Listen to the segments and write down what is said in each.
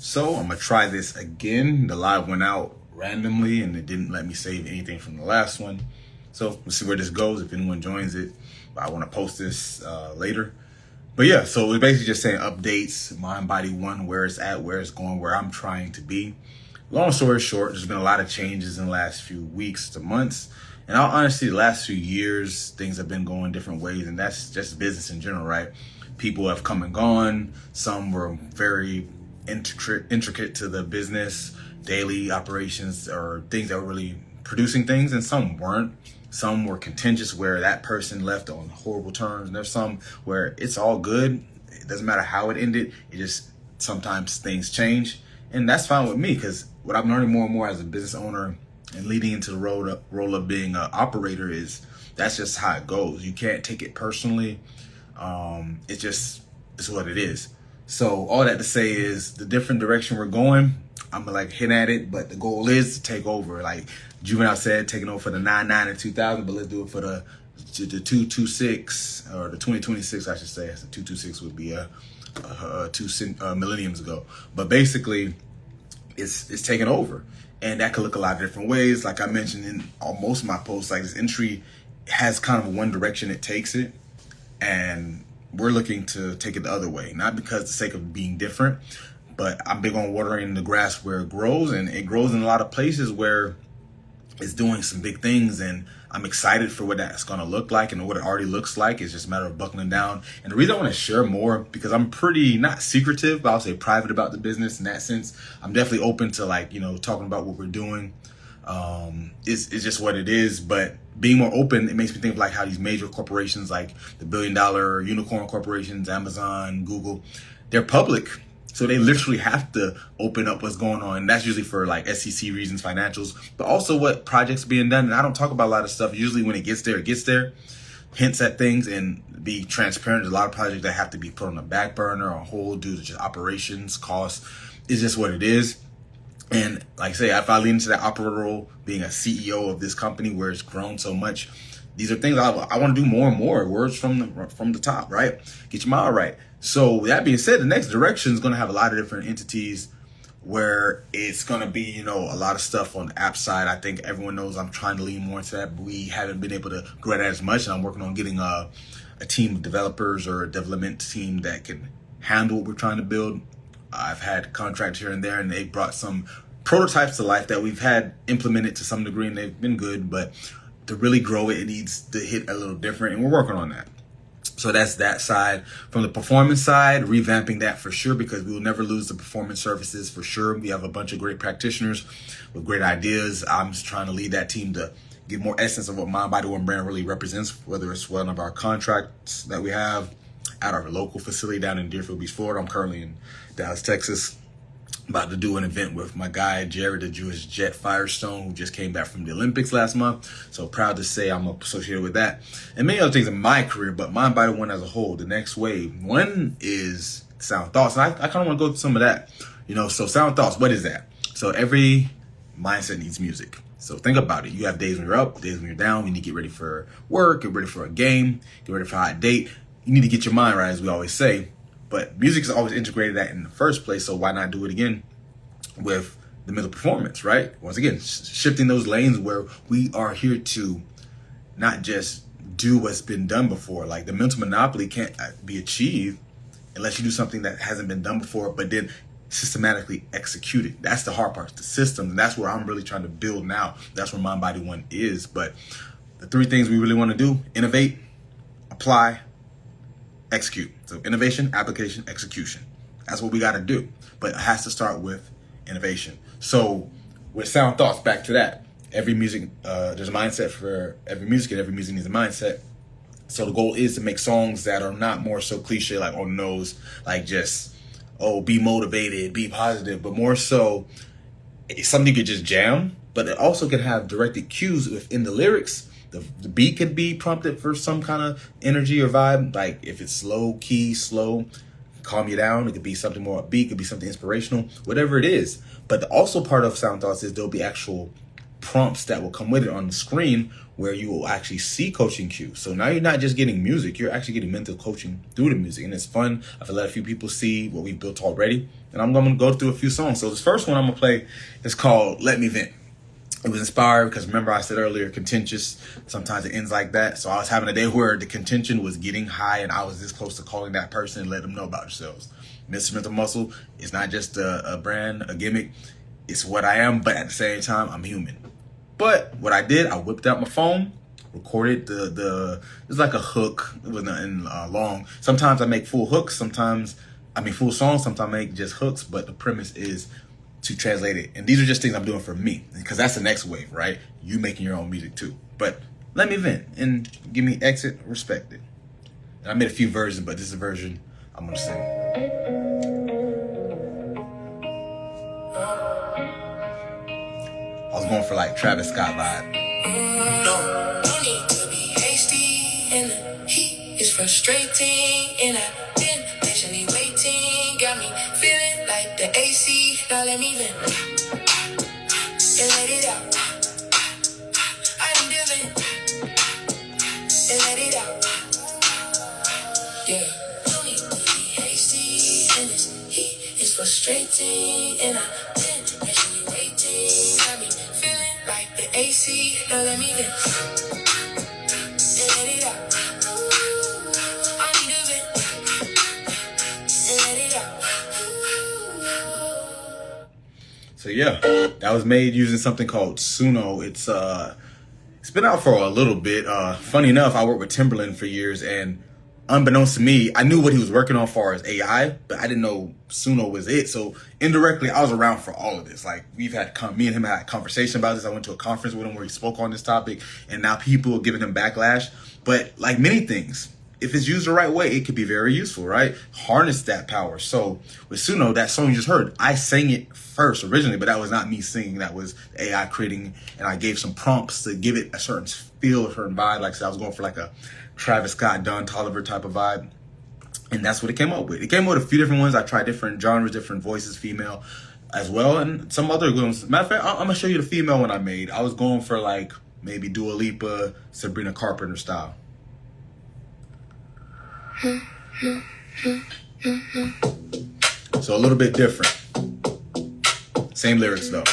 So I'm gonna try this again. The live went out randomly and it didn't let me save anything from the last one. So we'll see where this goes if anyone joins it. I want to post this later. But yeah, so we're basically just saying updates, Mind.Body.1, where it's at, where it's going, where I'm trying to be. Long story short, there's been a lot of changes in the last few weeks to months. And honestly, the last few years, things have been going different ways. And that's just business in general, right? People have come and gone. Some were very intricate to the business, daily operations or things that were really producing things, and some weren't. Some were contentious where that person left on horrible terms, and there's some where it's all good. It doesn't matter how it ended. It just sometimes things change, and that's fine with me because what I'm learning more and more as a business owner and leading into the role of being an operator is that's just how it goes. You can't take it personally. It's what it is. So all that to say is the different direction we're going, I'm like hitting at it, but the goal is to take over. Like Juvenile said, taking over for the 99 and 2000, but let's do it for the 226 or the 2026, I should say. The 226 would be two millenniums ago. But basically, it's taking over, and that could look a lot of different ways. Like I mentioned in most of my posts, like this entry has kind of one direction it takes it, and we're looking to take it the other way, not because the sake of being different, but I'm big on watering the grass where it grows, and it grows in a lot of places where it's doing some big things, and I'm excited for what that's going to look like and what it already looks like. It's just a matter of buckling down. And the reason I want to share more, because I'm pretty, not secretive, but I'll say private about the business in that sense. I'm definitely open to talking about what we're doing. It's just what it is, but being more open, it makes me think of like how these major corporations, like the billion-dollar unicorn corporations, Amazon, Google, they're public. So they literally have to open up what's going on. And that's usually for like SEC reasons, financials, but also what projects are being done. And I don't talk about a lot of stuff. Usually when it gets there, hints at things and be transparent. There's a lot of projects that have to be put on the back burner or hold due to just operations, costs. It's just what it is. And like I say, if I lean into that operator role, being a CEO of this company where it's grown so much, these are things I want to do more and more. Words from the top, right? Get your mind right. So that being said, the next direction is going to have a lot of different entities where it's going to be, a lot of stuff on the app side. I think everyone knows I'm trying to lean more into that, but we haven't been able to grow that as much. And I'm working on getting a team of developers or a development team that can handle what we're trying to build. I've had contracts here and there, and they brought some prototypes to life that we've had implemented to some degree, and they've been good. But to really grow it, it needs to hit a little different, and we're working on that. So that's that side. From the performance side, revamping that for sure, because we will never lose the performance services for sure. We have a bunch of great practitioners with great ideas. I'm just trying to lead that team to get more essence of what Mind.Body.1 brand really represents, whether it's one of our contracts that we have at our local facility down in Deerfield Beach, Florida. I'm currently in Dallas, Texas, about to do an event with my guy, Jared, the Jewish Jet Firestone, who just came back from the Olympics last month. So proud to say I'm associated with that. And many other things in my career, but Mind.Body.1 as a whole, the next wave. One is Sound Thoughts. And I kind of want to go through some of that. So Sound Thoughts, what is that? So every mindset needs music. So think about it. You have days when you're up, days when you're down. You need to get ready for work, get ready for a game, get ready for a hot date. You need to get your mind right, as we always say. But music is always integrated that in the first place, so why not do it again with the mental performance, right? Once again, shifting those lanes where we are here to not just do what's been done before. Like the mental monopoly can't be achieved unless you do something that hasn't been done before, but then systematically execute it. That's the hard part, the system, and that's where I'm really trying to build now. That's where Mind.Body.1 is. But the three things we really want to do: innovate, apply, execute. So innovation, application, execution. That's what we got to do. But it has to start with innovation. So with Sound Thoughts, back to that. Every music, there's a mindset for every music, and every music needs a mindset. So the goal is to make songs that are not more so cliche, like on the nose, like just, be motivated, be positive, but more so it's something you could just jam, but it also can have directed cues within the lyrics. The beat could be prompted for some kind of energy or vibe. Like if it's slow, calm you down. It could be something more upbeat, it could be something inspirational, whatever it is. But the also part of Sound Thoughts is there'll be actual prompts that will come with it on the screen where you will actually see coaching cues. So now you're not just getting music, you're actually getting mental coaching through the music. And it's fun. I've let a few people see what we've built already. And I'm going to go through a few songs. So this first one I'm going to play is called Let Me Vent. It was inspired because remember I said earlier, contentious, sometimes it ends like that. So I was having a day where the contention was getting high and I was this close to calling that person and let them know about themselves. Mr. Mental Muscle is not just a brand, a gimmick. It's what I am, but at the same time, I'm human. But what I did, I whipped out my phone, recorded it's like a hook. It was nothing long. Sometimes I make full hooks. Sometimes I mean full songs. Sometimes I make just hooks. But the premise is to translate it. And these are just things I'm doing for me, because that's the next wave, right? You making your own music too. But let me vent and give me exit, respect it. And I made a few versions, but this is a version I'm gonna sing. I was going for like Travis Scott vibe. No need to be hasty, and the heat is frustrating, and I've been patiently waiting, got me feeling like the AC. Now let me vent and let it out. I need to vent and let it out. Yeah, no need to be hasty, and this heat is frustrating, and I've been patiently waiting, got me feeling like the AC. Now let me vent and let it out. I need to vent and let it out. So yeah, that was made using something called Suno. It's been out for a little bit. Funny enough, I worked with Timberland for years, and unbeknownst to me, I knew what he was working on as far as AI, but I didn't know Suno was it. So indirectly, I was around for all of this. Like me and him had a conversation about this. I went to a conference with him where he spoke on this topic, and now people are giving him backlash. But like many things, if it's used the right way, it could be very useful, right? Harness that power. So with Suno, that song you just heard, I sang it first originally, but that was not me singing. That was AI creating, and I gave some prompts to give it a certain feel, a certain vibe. Like I said, I was going for like a Travis Scott, Don Toliver type of vibe. And that's what it came up with. It came up with a few different ones. I tried different genres, different voices, female as well, and some other good ones. Matter of fact, I'm going to show you the female one I made. I was going for like maybe Dua Lipa, Sabrina Carpenter style. So a little bit different. Same lyrics though.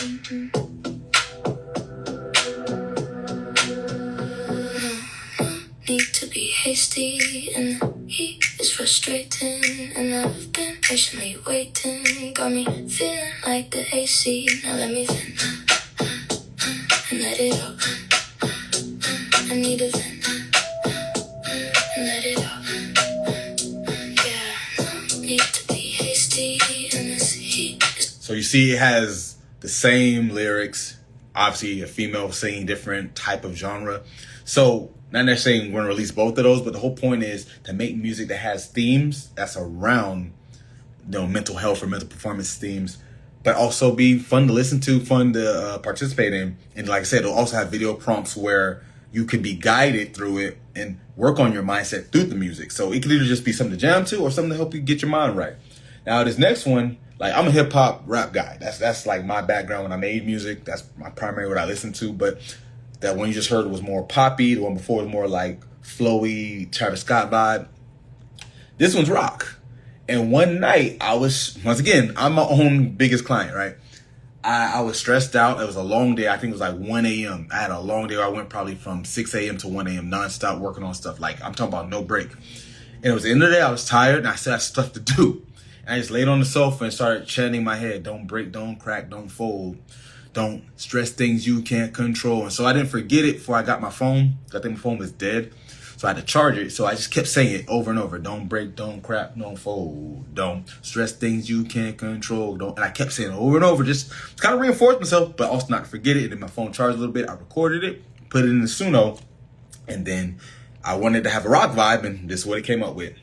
Need to be hasty, and the heat is frustrating, and I've been patiently waiting, got me feeling like the AC. Now let me vent and let it out. I need to vent and let it out. Yeah, no need to be hasty, and this heat is. So you see it has the same lyrics, obviously a female singing, different type of genre. So not necessarily we're going to release both of those, but the whole point is to make music that has themes that's around, mental health or mental performance themes, but also be fun to listen to, fun to participate in. And like I said, it'll also have video prompts where you can be guided through it and work on your mindset through the music. So it could either just be something to jam to or something to help you get your mind right. Now this next one, like I'm a hip hop rap guy. That's like my background when I made music. That's my primary what I listen to. But that one you just heard was more poppy. The one before was more like flowy, Travis Scott vibe. This one's rock. And one night I was, once again, I'm my own biggest client, right? I was stressed out. It was a long day. I think it was like 1 a.m. I had a long day where I went probably from 6 a.m. to 1 a.m. nonstop working on stuff. Like I'm talking about no break. And it was the end of the day. I was tired and I said I had stuff to do. And I just laid on the sofa and started chanting in my head, don't break, don't crack, don't fold. Don't stress things you can't control. And so I didn't forget it before I got my phone. I think my phone was dead. So I had to charge it. So I just kept saying it over and over. Don't break, don't crack, don't fold. Don't stress things you can't control. Don't. And I kept saying it over and over, just kind of reinforce myself, but also not forget it. And then my phone charged a little bit. I recorded it, put it in the Suno, and then I wanted to have a rock vibe, and this is what it came up with.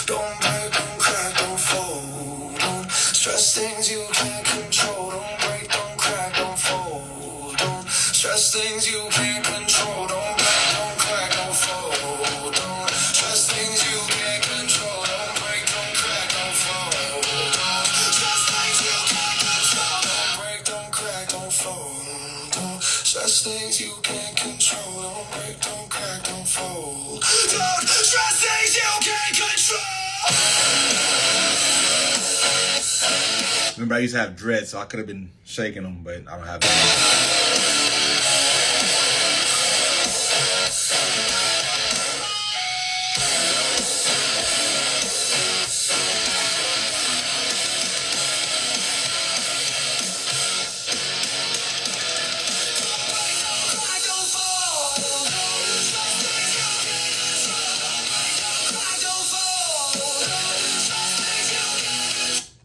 Don't break, don't crack, don't fold. Don't stress things you can't control. Don't break, don't crack, don't fold. Don't stress things you can't control. Don't break, don't crack, don't fold. Don't stress things you can't control. Don't break, don't crack, don't fold. Don't stress things you can't control. Don't break, don't crack, don't fold. Don't stress Remember, I used to have dreads, so I could have been shaking them, but I don't have that.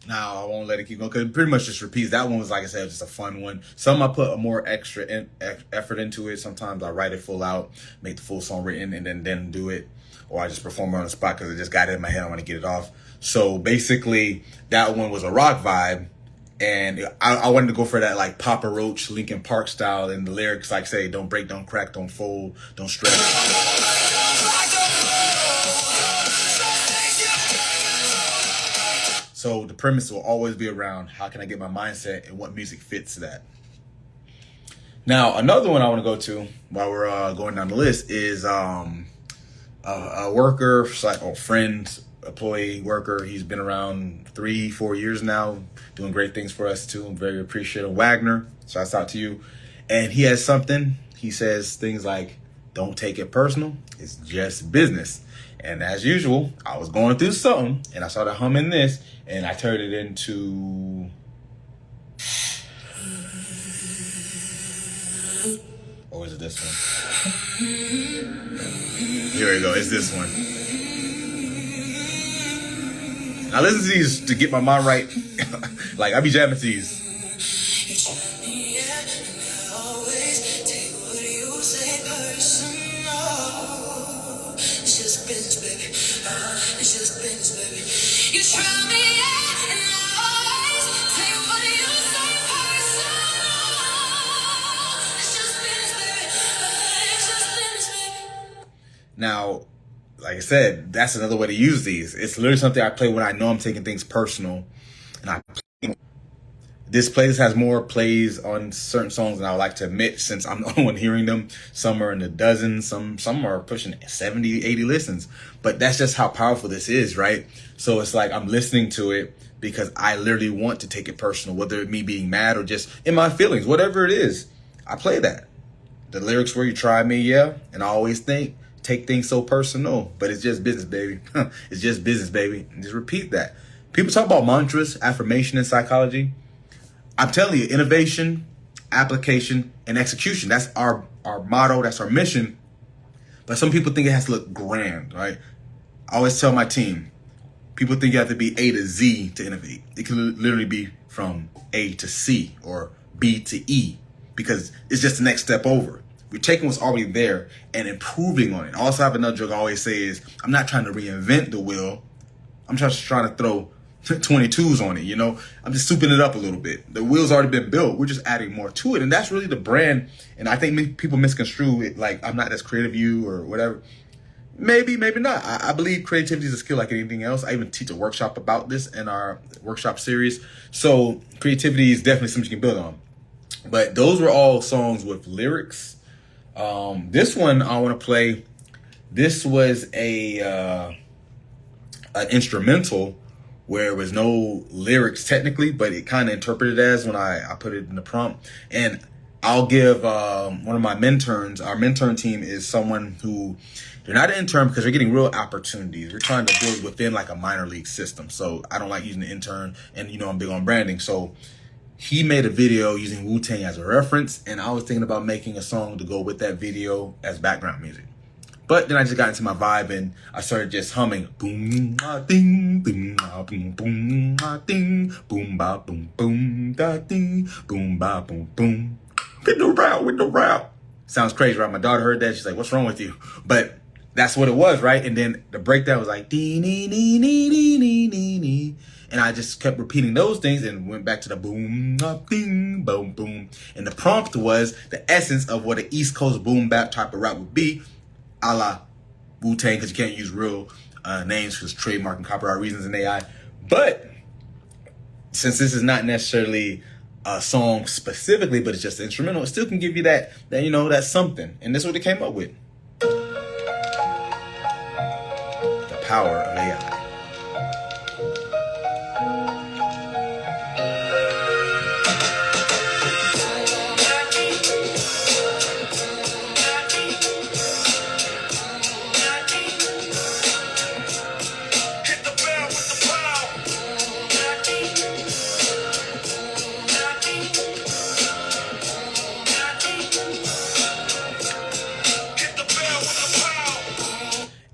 Now I won't let it keep going because it pretty much just repeats. That one was, like I said, just a fun one. Some I put a more extra effort into it. Sometimes I write it full out, make the full song written, and then do it, or I just perform it on the spot because I just got it in my head. I want to get it off. So basically, that one was a rock vibe, and I wanted to go for that like Papa Roach, Linkin Park style, and the lyrics like say, "Don't break, don't crack, don't fold, don't stress." So the premise will always be around how can I get my mindset and what music fits that. Now, another one I want to go to while we're going down the list is a worker, friend, employee, worker. He's been around 3-4 years now, doing great things for us too. I'm very appreciative. Wagner, shouts out to you. And he has something. He says things like, "Don't take it personal. It's just business." And as usual, I was going through something and I started humming this and I turned it into... Or is it this one? Here we go. It's this one. I listen to these to get my mind right. Like, I be jamming to these. Now, like I said, that's another way to use these. It's literally something I play when I know I'm taking things personal. And this playlist has more plays on certain songs than I would like to admit, since I'm the only one hearing them. Some are in the dozens, some are pushing 70, 80 listens. But that's just how powerful this is, right? So it's like I'm listening to it because I literally want to take it personal, whether it me being mad or just in my feelings, whatever it is. I play that. The lyrics where you try me, yeah, and I always take things so personal, but it's just business, baby. It's just business, baby. And just repeat that. People talk about mantras, affirmation in psychology. I'm telling you, innovation, application, and execution. That's our motto. That's our mission. But some people think it has to look grand, right? I always tell my team, people think you have to be A to Z to innovate. It can literally be from A to C or B to E because it's just the next step over. We're taking what's already there and improving on it. I also have another joke I always say is, I'm not trying to reinvent the wheel. I'm just trying to throw 22s on it, you know? I'm just souping it up a little bit. The wheel's already been built. We're just adding more to it. And that's really the brand. And I think people misconstrue it like I'm not as creative as you or whatever. Maybe, maybe not. I believe creativity is a skill like anything else. I even teach a workshop about this in our workshop series. So creativity is definitely something you can build on. But those were all songs with lyrics. This one I want to play. This was an instrumental where there was no lyrics technically, but it kind of interpreted as when I put it in the prompt. And I'll give one of my interns. Our intern team is someone who, they're not an intern because they're getting real opportunities. We're trying to build within like a minor league system. So I don't like using the intern, and you know I'm big on branding. So he made a video using Wu-Tang as a reference, and I was thinking about making a song to go with that video as background music. But then I just got into my vibe and I started just humming. Boom, ah, ding, boom, ah, boom, boom, ah, ding, boom, ba, boom, boom, da, ding, boom, ba, boom, boom. With the rap. Sounds crazy, right? My daughter heard that. She's like, "What's wrong with you?" But that's what it was, right? And then the breakdown was like, dee, nee, nee, nee, nee, nee, nee, nee. And I just kept repeating those things and went back to the boom, up, ding, boom, boom. And the prompt was the essence of what an East Coast boom bap type of rap would be, a la Wu-Tang, because you can't use real names because trademark and copyright reasons in AI. But since this is not necessarily a song specifically, but it's just instrumental, it still can give you that you know, that's something. And this is what they came up with. The power of AI.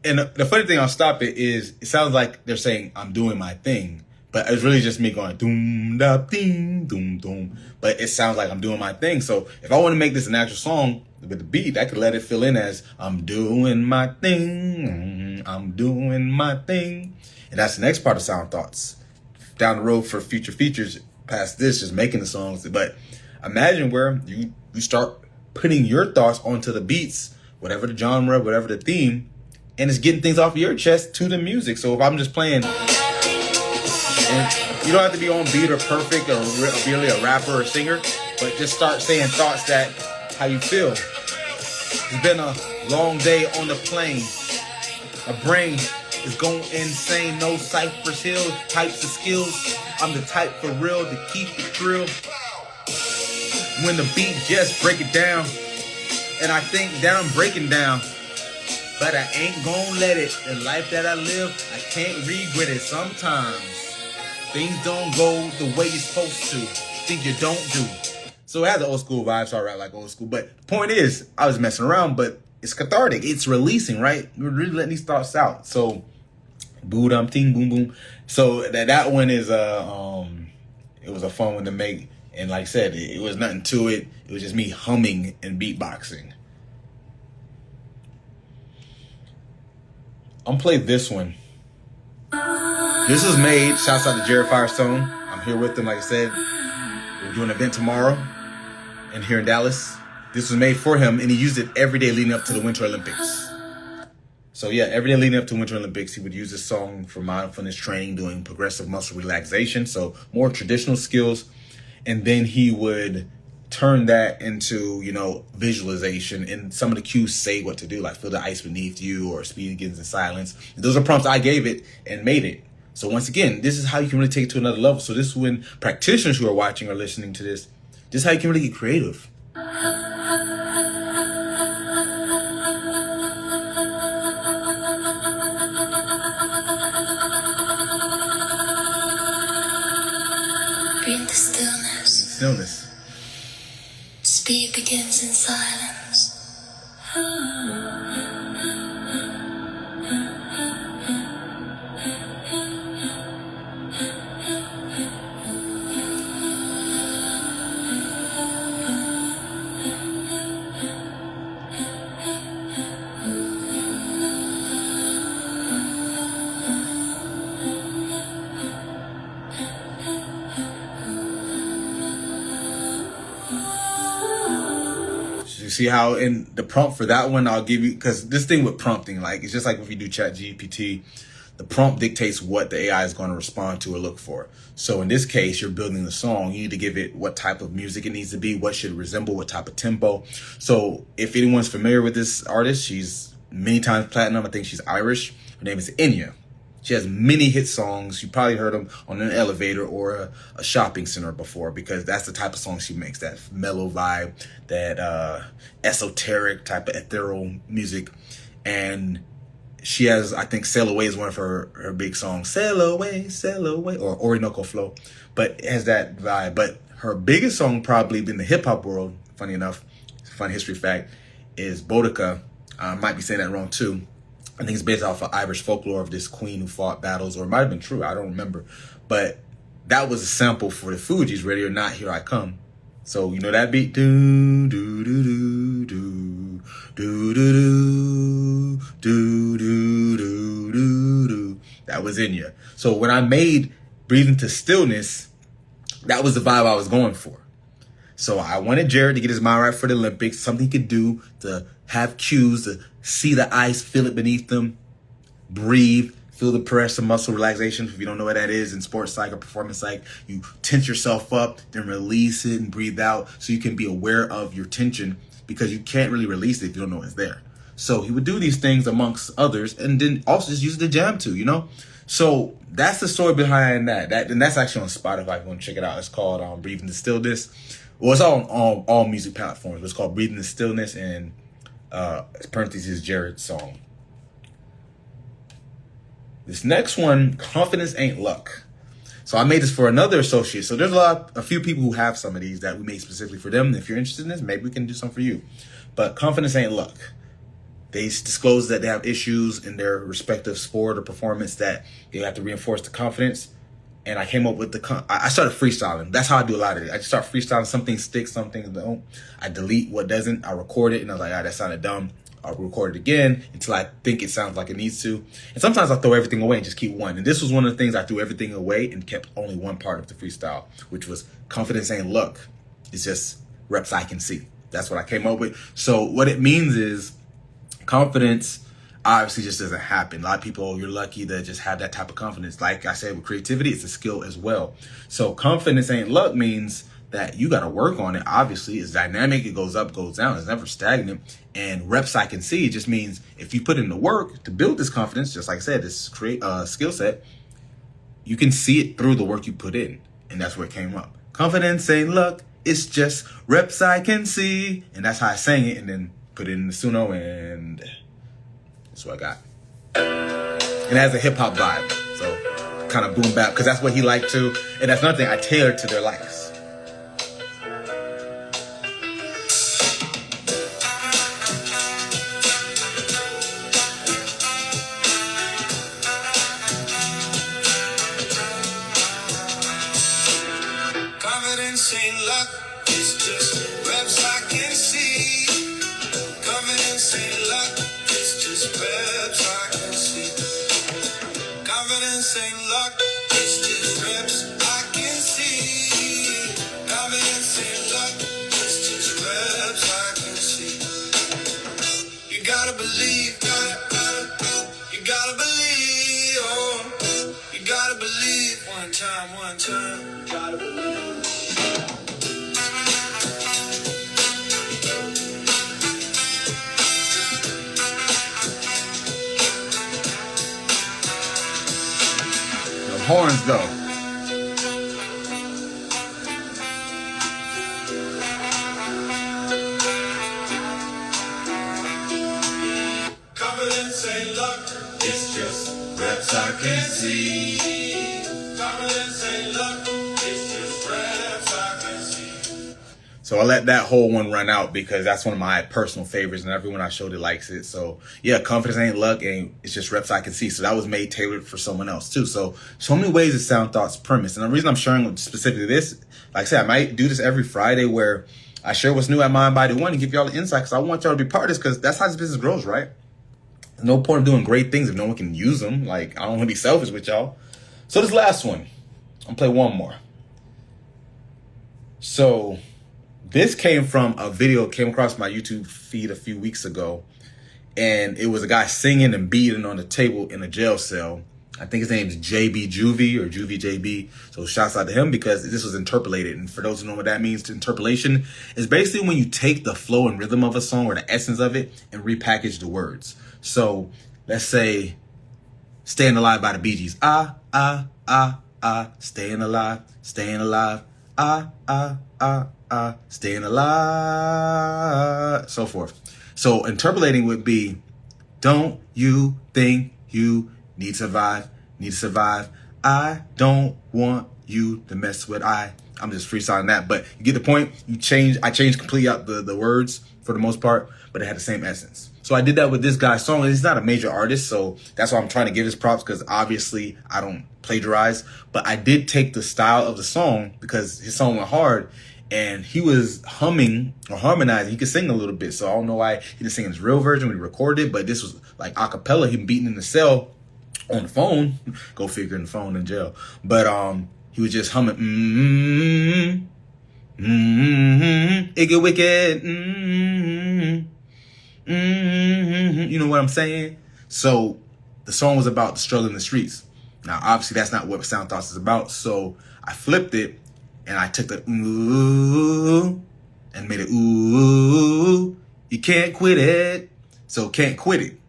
And the funny thing, I'll stop it, is it sounds like they're saying I'm doing my thing, but it's really just me going doom da ding doom doom. But it sounds like I'm doing my thing. So if I want to make this an actual song with the beat, I could let it fill in as I'm doing my thing, I'm doing my thing. And that's the next part of Sound Thoughts. Down the road for future features past this, just making the songs. But imagine where you start putting your thoughts onto the beats, whatever the genre, whatever the theme, and it's getting things off your chest to the music. So if I'm just playing, and you don't have to be on beat or perfect or really a rapper or singer, but just start saying thoughts that how you feel. It's been a long day on the plane. My brain is going insane. No Cypress Hill types of skills. I'm the type for real to keep it thrill. When the beat just break it down, and I think that I'm breaking down. But I ain't gonna let it. The life that I live, I can't regret it. Sometimes things don't go the way you're supposed to. Things you don't do. So it has an old school vibe, so I rap like old school. But the point is, I was messing around, but it's cathartic. It's releasing, right? We're really letting these thoughts out. So, boo dum ting boom boom. So that one is it was a fun one to make. And like I said, it was nothing to it. It was just me humming and beatboxing. I'm play this one. This was made, shouts out to Jared Firestone. I'm here with him, like I said. We're doing an event tomorrow and here in Dallas. This was made for him, and he used it every day leading up to the Winter Olympics. So yeah, every day leading up to Winter Olympics, he would use this song for mindfulness training, doing progressive muscle relaxation, so more traditional skills. And then he would turn that into, visualization, and some of the cues say what to do, like feel the ice beneath you or speed begins in silence. And those are prompts I gave it and made it. So once again, this is how you can really take it to another level. So this is when practitioners who are watching or listening to this is how you can really get creative. Breathe the stillness. Speed begins in silence. See how in the prompt for that one, I'll give you, because this thing with prompting, like it's just like if you do Chat GPT, the prompt dictates what the AI is going to respond to or look for. So in this case, you're building the song. You need to give it what type of music it needs to be, what should it resemble, what type of tempo. So if anyone's familiar with this artist, she's many times platinum. I think she's Irish. Her name is Enya. She has many hit songs. You probably heard them on an elevator or a shopping center before, because that's the type of song she makes, that mellow vibe, that esoteric type of ethereal music. And she has, I think Sail Away is one of her big songs. Sail Away, or Orinoco Flow. But it has that vibe. But her biggest song probably in the hip hop world, funny enough, fun history fact, is Boudica. I might be saying that wrong too. I think it's based off of Irish folklore of this queen who fought battles, or it might have been true, I don't remember. But that was a sample for the Fugees, Ready or Not, Here I Come. So you know that beat? Do, do, do, do, do, do, do, do, do, do, do, do, do. That was in you. So when I made Breathe into Stillness, that was the vibe I was going for. So I wanted Jared to get his mind right for the Olympics, something he could do to have cues, to see the ice, feel it beneath them, breathe, feel the pressure, muscle relaxation. If you don't know what that is in sports psych or performance psych, you tense yourself up, then release it and breathe out so you can be aware of your tension, because you can't really release it if you don't know it's there. So he would do these things amongst others, and then also just use the jam too, So that's the story behind that. And that's actually on Spotify if you want to check it out. It's called Breathe into Stillness. Well, it's on all music platforms. It's called Breathe into Stillness, and parentheses Jared's song. This next one, Confidence Ain't Luck. So I made this for another associate. So there's a few people who have some of these that we made specifically for them. If you're interested in this, maybe we can do some for you. But Confidence Ain't Luck. They disclose that they have issues in their respective sport or performance that they have to reinforce the confidence. And I came up with I started freestyling. That's how I do a lot of it. I just start freestyling. Something sticks, something don't. I delete what doesn't. I record it, and I was like, that sounded dumb. I'll record it again until I think it sounds like it needs to. And sometimes I'll throw everything away and just keep one. And this was one of the things I threw everything away and kept only one part of the freestyle, which was confidence ain't luck. It's just reps I can see. That's what I came up with. So what it means is confidence obviously just doesn't happen. A lot of people, you're lucky to just have that type of confidence. Like I said, with creativity, it's a skill as well. So confidence ain't luck means that you got to work on it. Obviously, it's dynamic. It goes up, goes down. It's never stagnant. And reps I can see just means if you put in the work to build this confidence, just like I said, this skill set, you can see it through the work you put in. And that's where it came up. Confidence ain't luck. It's just reps I can see. And that's how I sang it and then put it in the Suno, and that's what I got. And it has a hip hop vibe. So kind of boom bap, because that's what he liked too. And that's another thing I tailored to their likes. Confidence ain't luck, it's just reps I can see. Confidence ain't luck, it's just reps I can see. Confidence ain't luck, it's just reps I can see. Confidence ain't luck, it's just reps I can see. You gotta believe, you gotta believe, oh, you gotta believe. One time, gotta believe. Horns though. Confidence ain't luck, it's just reps I can see. Confidence ain't luck, it's just reps I can see. So I let that whole one run out because that's one of my personal favorites and everyone I showed it likes it. So yeah, confidence ain't luck, and it's just reps I can see. So that was made tailored for someone else too. So many ways to sound thoughts premise. And the reason I'm sharing specifically this, like I said, I might do this every Friday where I share what's new at Mind.Body.1 and give y'all the insight, because I want y'all to be part of this, because that's how this business grows, right? There's no point of doing great things if no one can use them. Like, I don't want to be selfish with y'all. So this last one, I'm gonna play one more. So this came from a video, came across my YouTube feed a few weeks ago, and it was a guy singing and beating on the table in a jail cell. I think his name's JB Juvie or Juvie JB. So shouts out to him, because this was interpolated. And for those who know what that means, interpolation is basically when you take the flow and rhythm of a song or the essence of it and repackage the words. So let's say Staying Alive by the Bee Gees. Staying alive, staying alive. Staying alive, so forth. So interpolating would be, don't you think you need to survive? I don't want you to mess with I'm just freestyling that, but you get the point. I changed completely out the words for the most part, but it had the same essence. So I did that with this guy's song. He's not a major artist, so that's why I'm trying to give his props, because obviously I don't plagiarize, but I did take the style of the song because his song went hard and he was humming or harmonizing. He could sing a little bit, so I don't know why he didn't sing his real version when he recorded, but this was like a cappella, him beating in the cell on the phone. Go figure, in the phone in jail. But he was just humming, it get wicked, you know what I'm saying? So the song was about the struggle in the streets. Now, obviously, that's not what Sound Thoughts is about. So I flipped it and I took the ooh and made it ooh. You can't quit it. So can't quit it.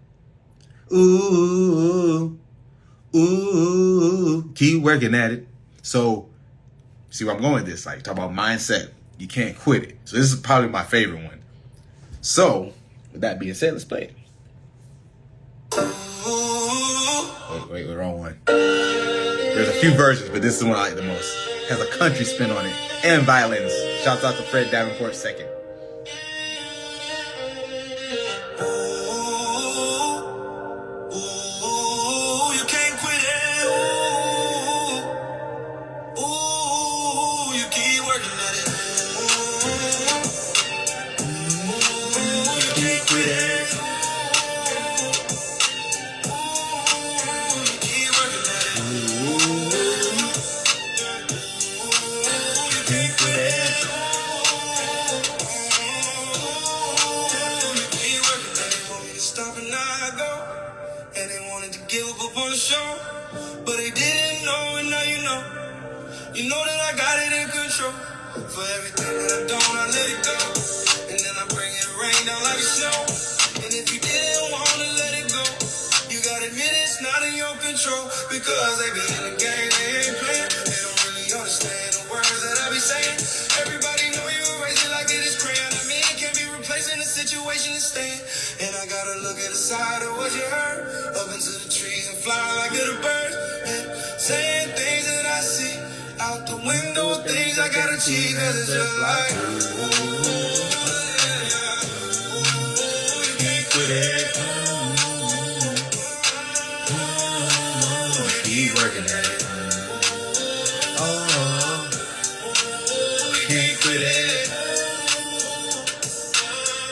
Ooh, ooh, keep working at it. So see where I'm going with this? Like, talk about mindset. You can't quit it. So this is probably my favorite one. So with that being said, let's play it. Wait, wrong one. There's a few versions, but this is the one I like the most. It has a country spin on it and violins. Shouts out to Fred Davenport II. you know that I got it in control. For everything that I don't, I let it go. And then I bring it rain down like a snow. And if you didn't wanna let it go, you gotta admit it's not in your control. Because they be in the game, they ain't playing. They don't really understand the words that I be saying. Everybody know you erase it like it is crayon. I mean, it can't be replaced in the situation it's staying. And I gotta look at the side of what you heard. Up into the trees and fly like little birds. And saying things that I see out the window, things I gotta cheat. Cause it's just like, ooh, yeah. Ooh, you can't quit it. Keep working at it. Oh, you can't quit it.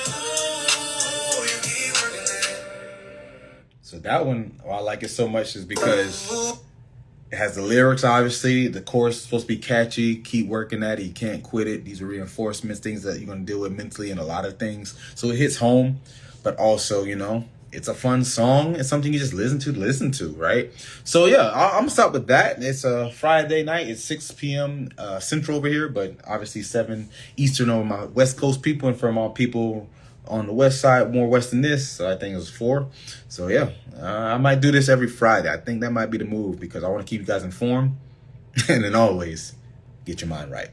Oh, you keep working at it. So that one, why I like it so much is because it has the lyrics, obviously. The chorus is supposed to be catchy. Keep working at it. You can't quit it. These are reinforcements, things that you're going to deal with mentally and a lot of things. So it hits home, but also, you know, it's a fun song. It's something you just listen to, right? So yeah, I'm going to stop with that. It's a Friday night. It's 6 p.m. Central over here, but obviously 7 Eastern over my West Coast people, and from all people on the west side, more west than this. So I think it was 4. So yeah, I might do this every Friday. I think that might be the move because I want to keep you guys informed. And then always, get your mind right.